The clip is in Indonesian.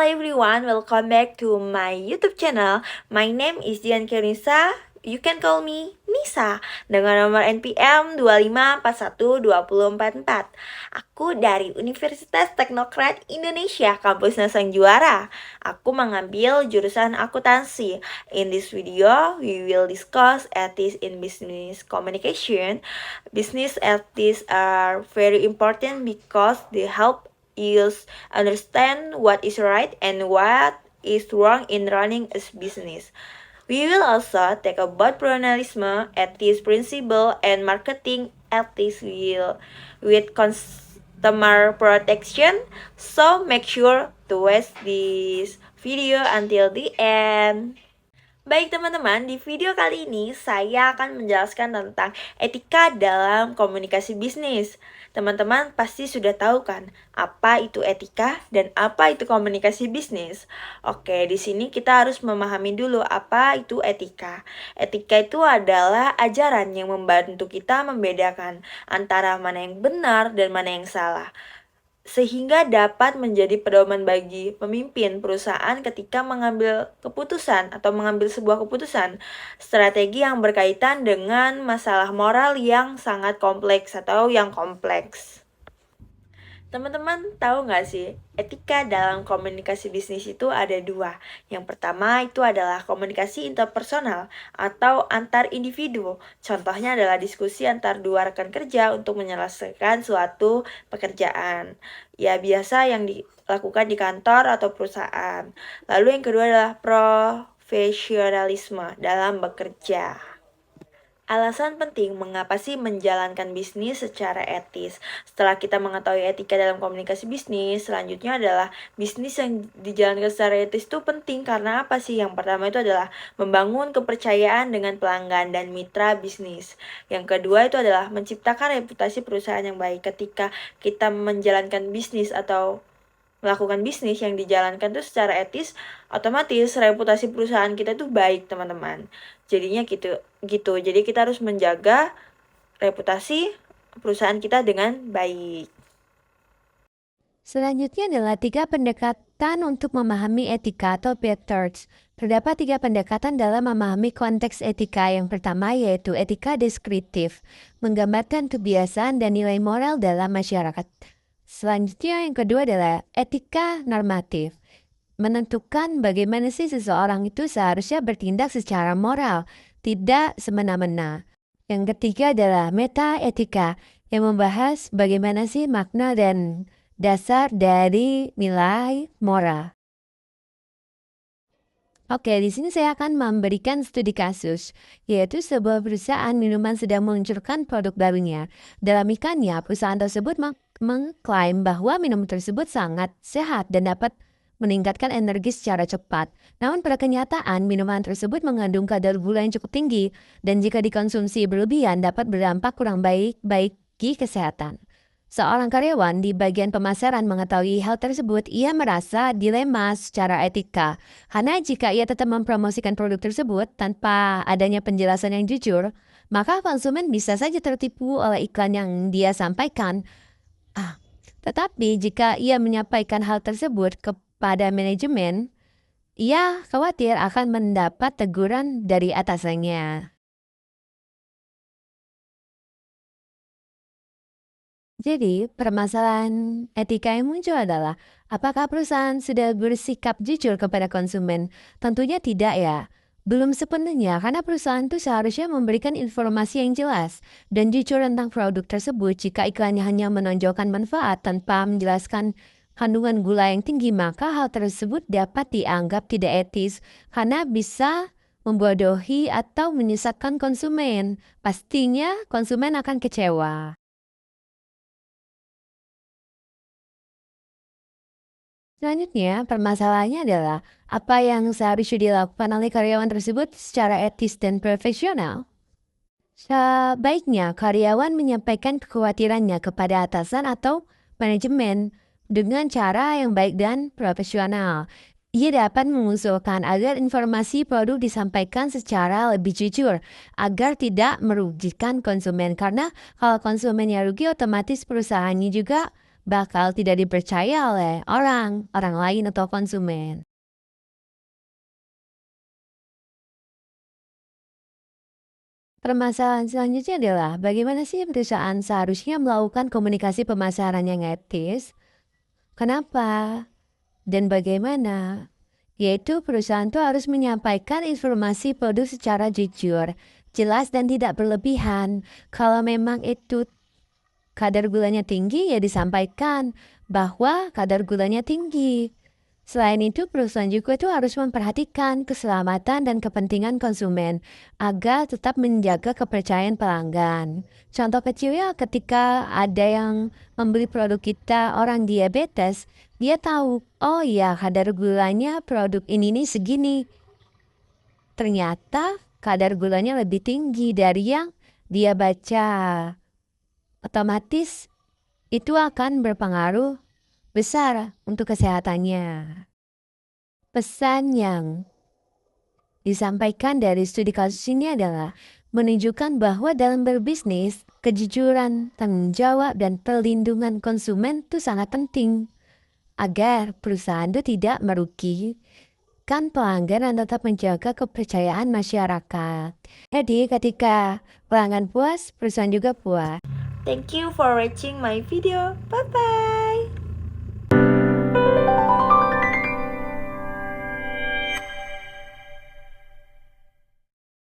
everyone, welcome back to my YouTube channel. My name is Dian Kirnisa. You can call me Nisa dengan nomor NPM 25412044. Aku dari Universitas Teknokrat Indonesia, Kampus Nasang Juara. Aku mengambil jurusan akuntansi. In this video, we will discuss ethics in business communication. Business ethics are very important because they help us understand what is right and what is wrong in running a business. We will also talk about journalism, ethics principle, and marketing ethics with customer protection. So make sure to watch this video until the end. Baik teman-teman, di video kali ini saya akan menjelaskan tentang etika dalam komunikasi bisnis. Teman-teman pasti sudah tahu kan, apa itu etika dan apa itu komunikasi bisnis? Oke, di sini kita harus memahami dulu apa itu etika. Etika itu adalah ajaran yang membantu kita membedakan antara mana yang benar dan mana yang salah, sehingga dapat menjadi pedoman bagi pemimpin perusahaan ketika mengambil keputusan atau mengambil sebuah keputusan strategi yang berkaitan dengan masalah moral yang sangat kompleks atau yang kompleks. Teman-teman tahu nggak sih, etika dalam komunikasi bisnis itu ada dua. Yang pertama itu adalah komunikasi interpersonal atau antar individu. Contohnya adalah diskusi antar dua rekan kerja untuk menyelesaikan suatu pekerjaan. Ya biasa yang dilakukan di kantor atau perusahaan. Lalu yang kedua adalah profesionalisme dalam bekerja. Alasan penting mengapa sih menjalankan bisnis secara etis. Setelah kita mengetahui etika dalam komunikasi bisnis, selanjutnya adalah bisnis yang dijalankan secara etis itu penting karena apa sih? Yang pertama itu adalah membangun kepercayaan dengan pelanggan dan mitra bisnis. Yang kedua itu adalah menciptakan reputasi perusahaan yang baik. Ketika kita menjalankan bisnis atau melakukan bisnis yang dijalankan itu secara etis, otomatis reputasi perusahaan kita itu baik, teman-teman. Jadinya gitu. Jadi kita harus menjaga reputasi perusahaan kita dengan baik. Selanjutnya adalah 3 pendekatan untuk memahami etika atau methods. Terdapat 3 pendekatan dalam memahami konteks etika. Yang pertama yaitu etika deskriptif, menggambarkan kebiasaan dan nilai moral dalam masyarakat. Selanjutnya yang kedua adalah etika normatif, menentukan bagaimana sih seseorang itu seharusnya bertindak secara moral, tidak semena-mena. Yang ketiga adalah meta-etika, yang membahas bagaimana sih makna dan dasar dari nilai moral. Oke, di sini saya akan memberikan studi kasus, yaitu sebuah perusahaan minuman sedang meluncurkan produk barunya. Dalam iklannya, perusahaan tersebut mengklaim bahwa minuman tersebut sangat sehat dan dapat meningkatkan energi secara cepat. Namun pada kenyataan, minuman tersebut mengandung kadar gula yang cukup tinggi dan jika dikonsumsi berlebihan dapat berdampak kurang baik bagi kesehatan. Seorang karyawan di bagian pemasaran mengetahui hal tersebut, ia merasa dilema secara etika. Karena jika ia tetap mempromosikan produk tersebut tanpa adanya penjelasan yang jujur, maka konsumen bisa saja tertipu oleh iklan yang dia sampaikan. Tetapi jika ia menyampaikan hal tersebut kepada manajemen, ia khawatir akan mendapat teguran dari atasannya. Jadi, permasalahan etika yang muncul adalah, apakah perusahaan sudah bersikap jujur kepada konsumen? Tentunya tidak ya. Belum sepenuhnya, karena perusahaan itu seharusnya memberikan informasi yang jelas dan jujur tentang produk tersebut. Jika iklannya hanya menonjolkan manfaat tanpa menjelaskan kandungan gula yang tinggi, maka hal tersebut dapat dianggap tidak etis karena bisa membodohi atau menyesatkan konsumen. Pastinya konsumen akan kecewa. Selanjutnya, permasalahannya adalah apa yang seharusnya dilakukan oleh karyawan tersebut secara etis dan profesional. Sebaiknya, karyawan menyampaikan kekhawatirannya kepada atasan atau manajemen dengan cara yang baik dan profesional. Ia dapat mengusulkan agar informasi produk disampaikan secara lebih jujur, agar tidak merugikan konsumen. Karena kalau konsumennya rugi, otomatis perusahaannya juga bakal tidak dipercaya oleh orang lain atau konsumen. Permasalahan selanjutnya adalah bagaimana sih perusahaan seharusnya melakukan komunikasi pemasaran yang etis? Kenapa? Dan bagaimana? Yaitu perusahaan itu harus menyampaikan informasi produk secara jujur, jelas dan tidak berlebihan. Kalau memang itu kadar gulanya tinggi, ya disampaikan bahwa kadar gulanya tinggi. Selain itu, perusahaan juga itu harus memperhatikan keselamatan dan kepentingan konsumen agar tetap menjaga kepercayaan pelanggan. Contoh kecilnya ketika ada yang membeli produk kita orang diabetes, dia tahu, oh iya kadar gulanya produk ini nih segini. Ternyata kadar gulanya lebih tinggi dari yang dia baca. Otomatis itu akan berpengaruh besar untuk kesehatannya. Pesan yang disampaikan dari studi kasus ini adalah menunjukkan bahwa dalam berbisnis, kejujuran, tanggung jawab, dan perlindungan konsumen itu sangat penting agar perusahaan itu tidak merugikan pelanggan dan tetap menjaga kepercayaan masyarakat. Jadi ketika pelanggan puas, perusahaan juga puas. Thank you for watching my video. Bye bye.